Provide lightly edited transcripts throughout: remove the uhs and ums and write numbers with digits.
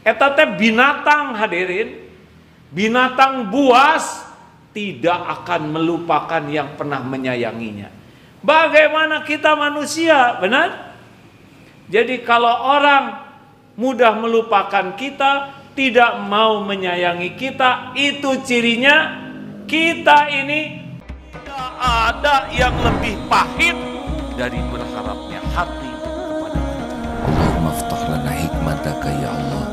Eta teh binatang hadirin, binatang buas tidak akan melupakan yang pernah menyayanginya. Bagaimana kita manusia, benar? Jadi kalau orang mudah melupakan kita, tidak mau menyayangi kita, itu cirinya kita ini tidak ada yang lebih pahit dari berharapnya hati kepada kita. Allahumma aftah lana hikmataka ya Allah.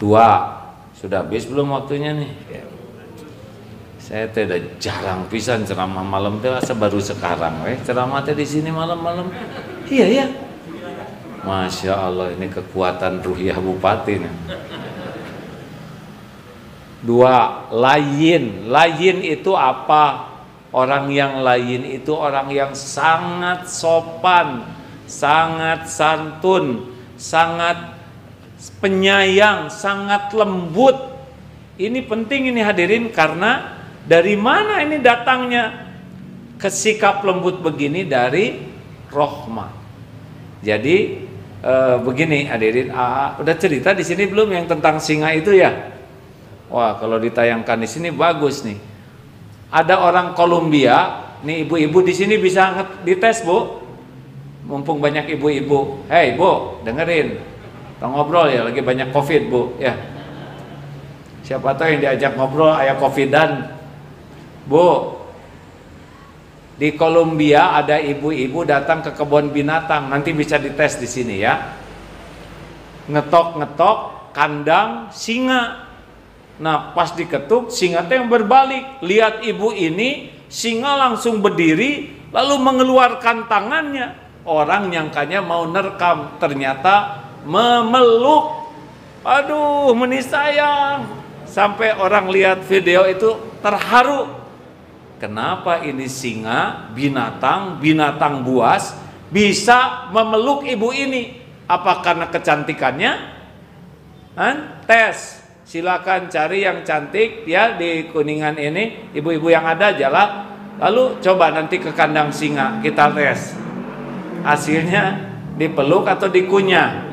Dua, sudah habis belum waktunya nih? Saya tidak jarang pisan ceramah malam teh, baru sekarang ceramah teh di sini malam-malam. Iya ya. Masya Allah, ini kekuatan ruhiyah bupati nih. Dua, layin. Layin itu apa? Orang yang layin itu orang yang sangat sopan, sangat santun, sangat penyayang, sangat lembut. Ini penting ini hadirin, karena dari mana ini datangnya kesikap lembut begini? Dari rahmah. Jadi begini hadirin, udah cerita di sini belum yang tentang singa itu ya? Wah, kalau ditayangkan di sini bagus nih. Ada orang Kolombia, nih ibu-ibu di sini bisa dites Bu. Mumpung banyak ibu-ibu. Hei Bu, dengerin. Kita ngobrol ya, lagi banyak COVID Bu ya. Siapa tahu yang diajak ngobrol ayah COVID-an. Bu, di Kolombia ada ibu-ibu datang ke kebun binatang, nanti bisa dites di sini ya. Ngetok-ngetok kandang singa. Nah, pas diketuk singa yang berbalik, lihat ibu ini, singa langsung berdiri lalu mengeluarkan tangannya. Orang nyangkanya mau nerkam, ternyata memeluk. Aduh, meni sayang. Sampai orang lihat video itu terharu. Kenapa ini singa, binatang buas bisa memeluk ibu ini? Apa karena kecantikannya? Tes, silakan cari yang cantik ya di Kuningan ini, ibu-ibu yang ada jalan. Lalu coba nanti ke kandang singa kita tes. Hasilnya dipeluk atau dikunyah?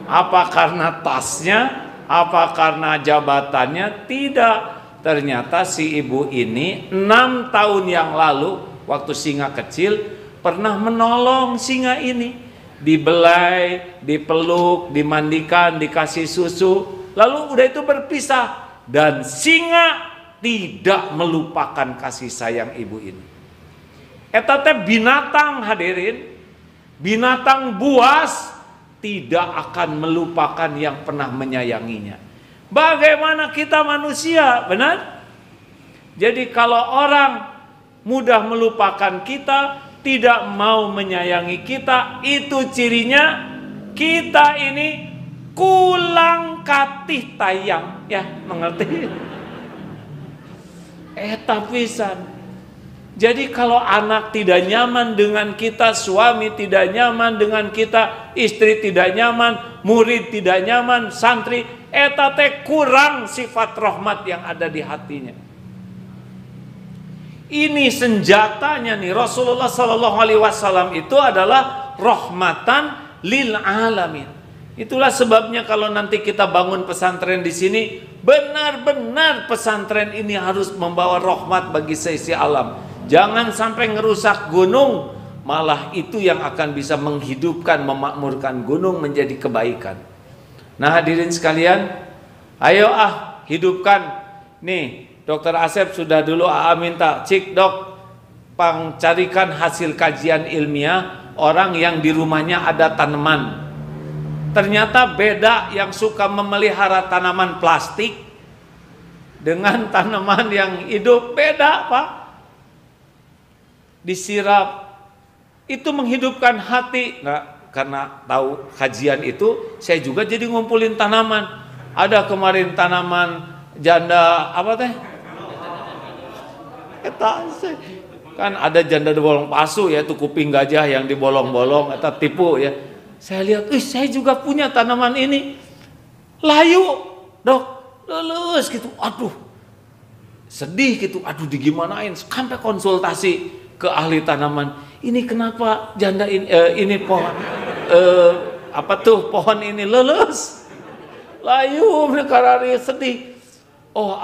Apa karena tasnya? Apa karena jabatannya? Tidak. Ternyata si ibu ini 6 tahun yang lalu waktu singa kecil pernah menolong singa ini, dibelai, dipeluk, dimandikan, dikasih susu, lalu udah itu berpisah, dan singa tidak melupakan kasih sayang ibu ini. Eta teh binatang hadirin, binatang buas tidak akan melupakan yang pernah menyayanginya. Bagaimana kita manusia, benar? Jadi kalau orang mudah melupakan kita, tidak mau menyayangi kita, itu cirinya kita ini kulang katih tayang, ya, mengerti? Eta pisan. Jadi kalau anak tidak nyaman dengan kita, suami tidak nyaman dengan kita, istri tidak nyaman, murid tidak nyaman, santri, eta teh kurang sifat rahmat yang ada di hatinya. Ini senjatanya nih, Rasulullah Sallallahu Alaihi Wasallam itu adalah rahmatan lil alamin. Itulah sebabnya kalau nanti kita bangun pesantren di sini, benar-benar pesantren ini harus membawa rahmat bagi seisi alam. Jangan sampai ngerusak gunung, malah itu yang akan bisa menghidupkan, memakmurkan gunung menjadi kebaikan. Nah hadirin sekalian, ayo hidupkan. Nih Dokter Asep sudah dulu minta, cik dok, carikan hasil kajian ilmiah orang yang di rumahnya ada tanaman. Ternyata beda yang suka memelihara tanaman plastik dengan tanaman yang hidup, beda Pak. Disirap itu menghidupkan hati. Nah, karena tahu kajian itu, saya juga jadi ngumpulin tanaman. Ada kemarin tanaman janda apa teh? Kan ada janda bolong pasu, yaitu kuping gajah yang dibolong-bolong, atau tipu ya. Saya lihat, saya juga punya tanaman ini. Layu, dok, lulus gitu. Aduh, sedih gitu, aduh digimanain, sampai konsultasi ke ahli tanaman. Ini kenapa janda ini pohon pohon ini leles, layu karari sedih. Oh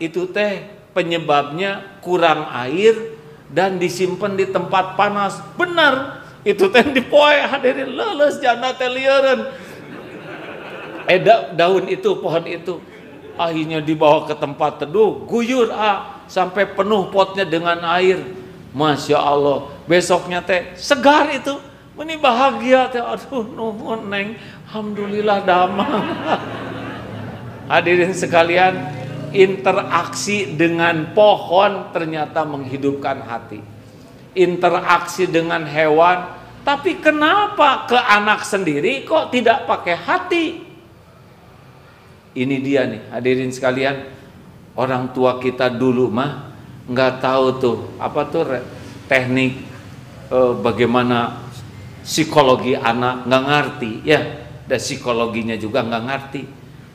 itu teh penyebabnya kurang air dan disimpan di tempat panas. Benar, itu teh dipoe hadirin leles janda teh lieureun. Daun itu, pohon itu akhirnya dibawa ke tempat teduh, guyur sampai penuh potnya dengan air. Masya Allah, besoknya teh segar itu, ini bahagia teh. Aduh nuhun neng, alhamdulillah damang. Hadirin sekalian, interaksi dengan pohon ternyata menghidupkan hati. Interaksi dengan hewan, tapi kenapa ke anak sendiri kok tidak pakai hati? Ini dia nih hadirin sekalian, orang tua kita dulu mah nggak tahu tuh teknik bagaimana psikologi anak, nggak ngerti ya, dan psikologinya juga nggak ngerti.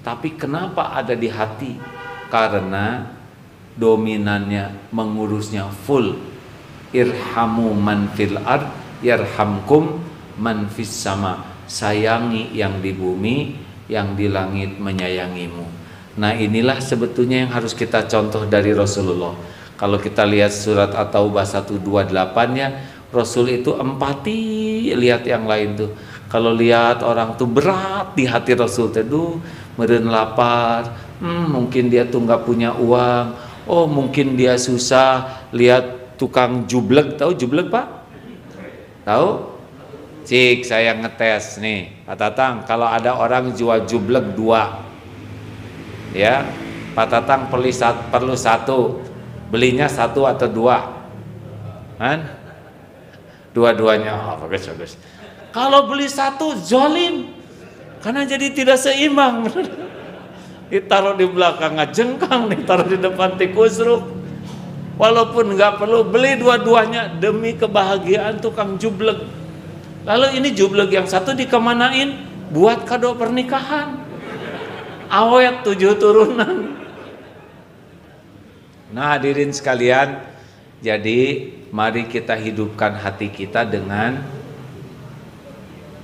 Tapi kenapa ada di hati? Karena dominannya mengurusnya full. Irhamu man fil ard yarhamkum man fis sama. Sayangi yang di bumi, yang di langit menyayangimu. Nah inilah sebetulnya yang harus kita contoh dari Rasulullah. Kalau kita lihat surat At-Taubah 128-nya, Rasul itu empati, lihat yang lain tuh. Kalau lihat orang tuh berat di hati Rasul tuh, meureun lapar, mungkin dia tuh nggak punya uang, oh mungkin dia susah. Lihat tukang jublek, tahu jublek Pak? Tahu? Cik saya ngetes nih Pak Tatang, kalau ada orang jual jublek 2 ya, Pak Tatang perlu 1, belinya 1 atau 2 kan? Dua-duanya bagus. Kalau beli 1 zolim, karena jadi tidak seimbang. Ditaruh di belakang jengkang, ditaruh di depan tikusruk. Walaupun nggak perlu, beli dua-duanya demi kebahagiaan tukang jublek. Lalu ini jublek yang 1 dikemanain? Buat kado pernikahan. Awet 7 turunan. Nah hadirin sekalian, jadi mari kita hidupkan hati kita dengan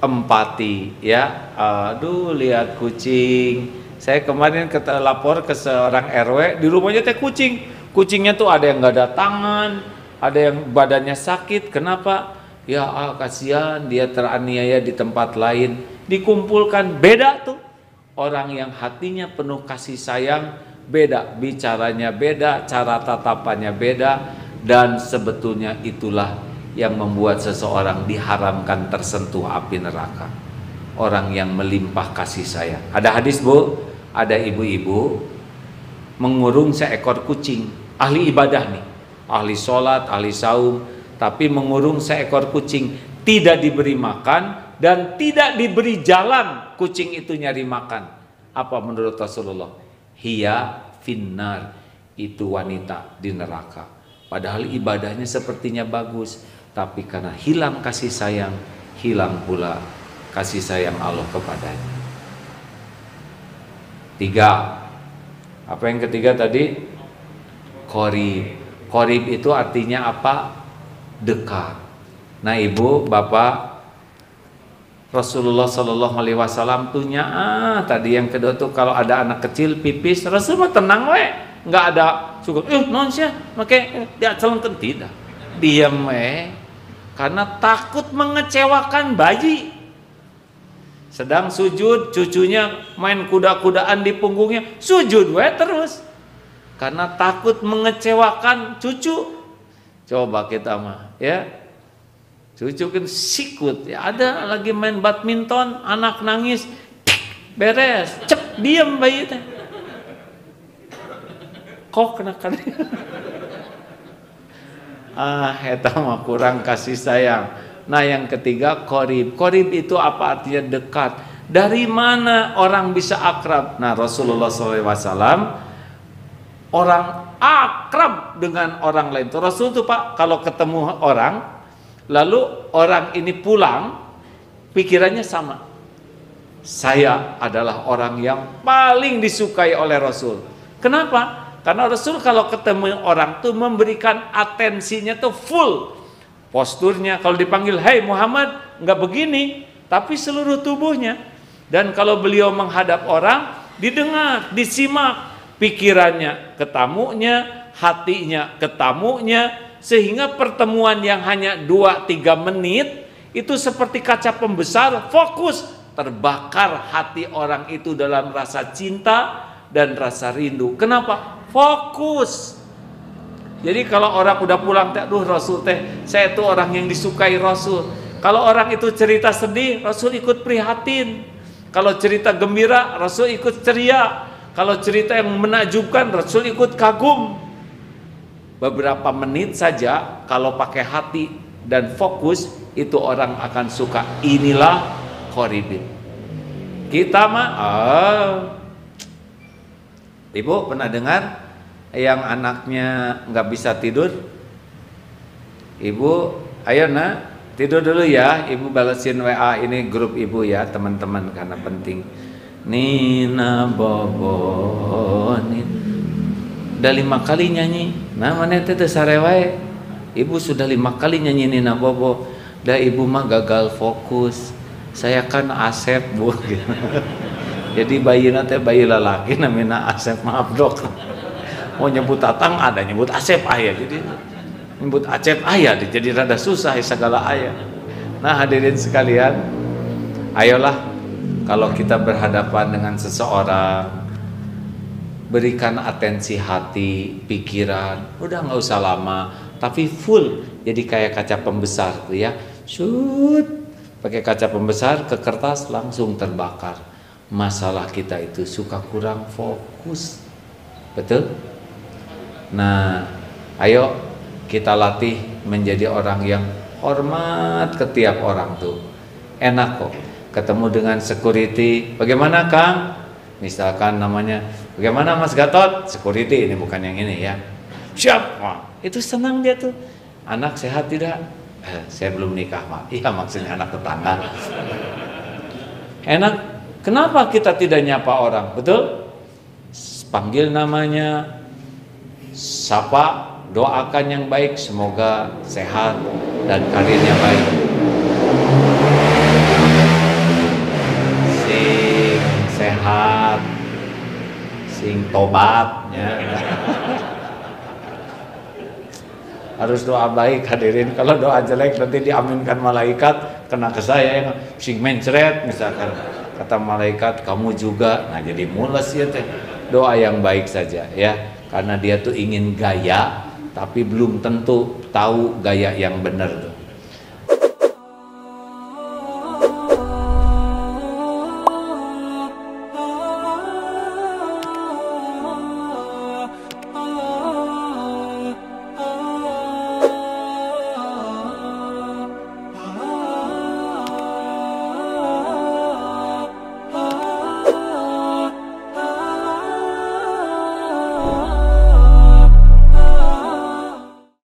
empati ya. Aduh lihat kucing. Saya kemarin lapor ke seorang RW, di rumahnya teh kucing. Kucingnya tuh ada yang nggak ada tangan, ada yang badannya sakit. Kenapa? Ya kasihan dia teraniaya di tempat lain. Dikumpulkan, beda tuh. Orang yang hatinya penuh kasih sayang beda, bicaranya beda, cara tatapannya beda. Dan sebetulnya itulah yang membuat seseorang diharamkan tersentuh api neraka. Orang yang melimpah kasih sayang. Ada hadis Bu, ada ibu-ibu mengurung seekor kucing, ahli ibadah nih, ahli sholat, ahli saum, tapi mengurung seekor kucing, tidak diberi makan dan tidak diberi jalan kucing itu nyari makan. Apa menurut Rasulullah? Hiya finnar, itu wanita di neraka. Padahal ibadahnya sepertinya bagus, tapi karena hilang kasih sayang, hilang pula kasih sayang Allah kepadanya. 3. Apa yang ketiga tadi? Qorib. Qorib itu artinya apa? Dekat. Nah ibu, bapak, Rasulullah Shallallahu Alaihi Wasallam tuhnya tadi yang kedua tuh kalau ada anak kecil pipis, Rasulullah tenang we, nggak ada syukur. Non sih, makanya dia celengkan, tidak, diam we, karena takut mengecewakan bayi. Sedang sujud, cucunya main kuda-kudaan di punggungnya, sujud we terus, karena takut mengecewakan cucu. Coba kita mah, ya, cucu kan sikut, ya ada lagi main badminton, anak nangis, beres, cep, diam bayi teh. Kok kenakan? Eta mah kurang kasih sayang. Nah yang ketiga qorib. Qorib itu apa artinya? Dekat. Dari mana orang bisa akrab? Nah Rasulullah SAW orang akrab dengan orang lain. Rasul tuh Pak kalau ketemu orang, lalu orang ini pulang, pikirannya sama. Saya adalah orang yang paling disukai oleh Rasul. Kenapa? Karena Rasul kalau ketemu orang tuh memberikan atensinya tuh full. Posturnya kalau dipanggil, "Hai Muhammad," nggak begini, tapi seluruh tubuhnya. Dan kalau beliau menghadap orang, didengar, disimak pikirannya ke tamunya, hatinya ke tamunya, sehingga pertemuan yang hanya 2-3 menit itu seperti kaca pembesar, fokus, terbakar hati orang itu dalam rasa cinta dan rasa rindu. Kenapa? Fokus. Jadi kalau orang udah pulang, aduh Rasul teh, saya tuh orang yang disukai Rasul. Kalau orang itu cerita sedih, Rasul ikut prihatin. Kalau cerita gembira, Rasul ikut ceria. Kalau cerita yang menakjubkan, Rasul ikut kagum. Beberapa menit saja kalau pakai hati dan fokus, itu orang akan suka. Inilah qoribin. Kita mah, Ibu pernah dengar yang anaknya nggak bisa tidur? Ibu, ayo nak, tidur dulu ya. Ibu balesin WA ini grup ibu ya, teman-teman, karena penting. Nina Bobo, udah 5 kali nyanyi. Nah mana itu sarewae. Ibu sudah 5 kali nyanyi Nina Bobo. Dah ibu mah gagal fokus. Saya kan Asep, Bu. Jadi bayi nanti bayi lelaki namanya Asep, maaf dok. Mau nyebut Tatang ada, nyebut Asep ayah. Jadi nyebut Asep ayah, jadi rada susah segala ayah. Nah hadirin sekalian, ayolah kalau kita berhadapan dengan seseorang, berikan atensi hati, pikiran. Udah nggak usah lama, tapi full. Jadi kayak kaca pembesar tuh ya, shoot, pakai kaca pembesar ke kertas langsung terbakar. Masalah kita itu suka kurang fokus, betul? Nah, ayo kita latih menjadi orang yang hormat ke tiap orang tuh. Enak kok ketemu dengan security. Bagaimana Kang? Misalkan namanya, bagaimana Mas Gatot? Security, ini bukan yang ini ya. Siap, Wah, itu senang dia tuh. Anak sehat tidak? Saya belum nikah Pak. Iya maksudnya anak tetangga. Enak. Kenapa kita tidak nyapa orang? Betul? Panggil namanya, sapa, doakan yang baik, semoga sehat dan karirnya baik. Sing sehat, sing tobat ya. Harus doa baik hadirin. Kalau doa jelek nanti diaminkan malaikat, kena ke saya yang sing mencret misalkan. Kata malaikat kamu juga. Nah jadi mules ya teh. Doa yang baik saja ya. Karena dia tuh ingin gaya, tapi belum tentu tahu gaya yang benar tuh.